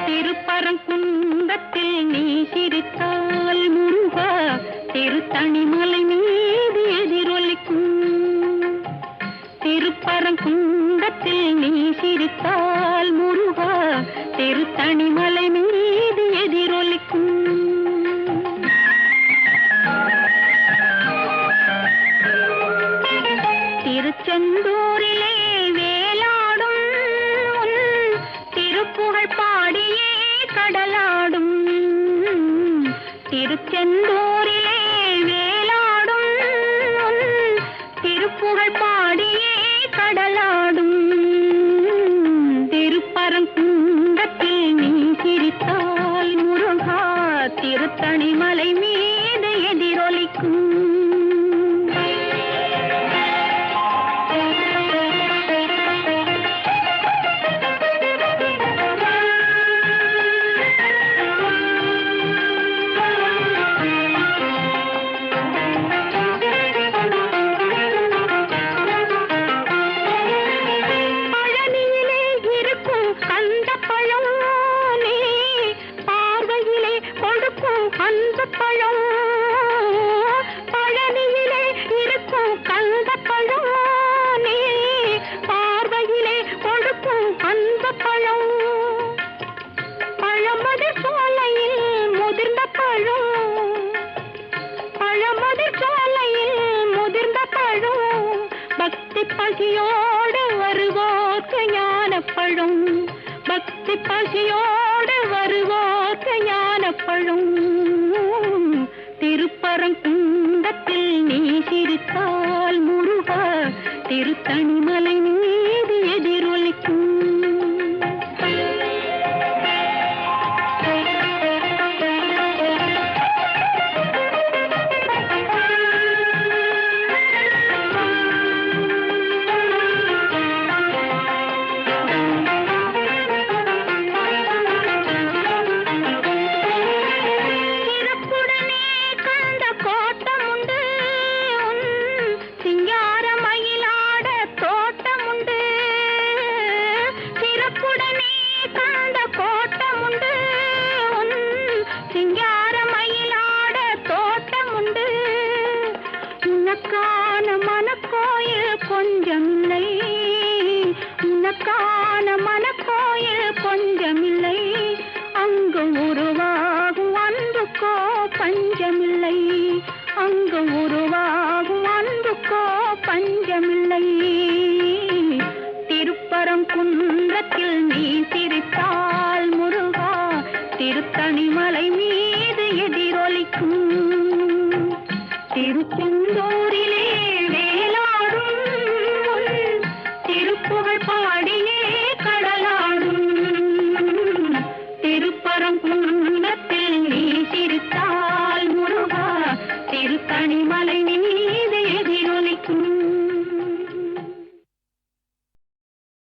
திருப்பரங்குன்றத்தில் நீ சிரித்தால் முருகா திருத்தணிமலை மீது எதிரொலிக்கும். திருப்பரங்குன்றத்தில் நீ சிரித்தால் முருகா திருத்தணிமலை மீது எதிரொலிக்கும். திருச்செந்தூரிலே வேலாடும் திருப்புகழ் பாடியே கடலாடும். திருச்செந்தூரிலே வேலாடும் திருப்புகழ் பாடியே கடலாடும். திருப்பரங்குன்றத்தில் நீ சிரித்தால் முருகா திருத்தணிமலை மீது எதிரொலிக்கும். பழனியிலே இருக்கும் கந்தப்பழம் நீ பார்வையிலே கொடுக்கும் அந்த பழம். பழமது சோலையில் முதிர்ந்த பழம். பழமது சோலையில் முதிர்ந்த பழம். பக்தி பசியோடு வருவோர்க்கு ஞான பழம். பக்தி பசியோடு வருவோர்க்கு ஞான பழம். திருப்பரங்குன்றத்தில் நீ சிரித்தால் முருகா திருத்தணிமலை மீது எதிரொலிக்கும். உனக்கான மனக்கோயில் கொஞ்சமில்லை. உனக்கான மனக்கோயில் கொஞ்சமில்லை. அங்கு உருவாகும் அன்புக்கோ பஞ்சமில்லை. அங்கு உருவாகும் அன்புக்கோ பஞ்சமில்லை. திருப்பரங்குன்றத்தில் நீ சிரித்தால் முருகா திருத்தணிமலை மீது எதிரொலிக்கும். திருச்செந்தூரிலே வேலாடும் திருப்புகழ் பாடியே கடலாடும். திருப்பரங்குன்றத்தில் நீ சிரித்தால் முருகா திருத்தணிமலை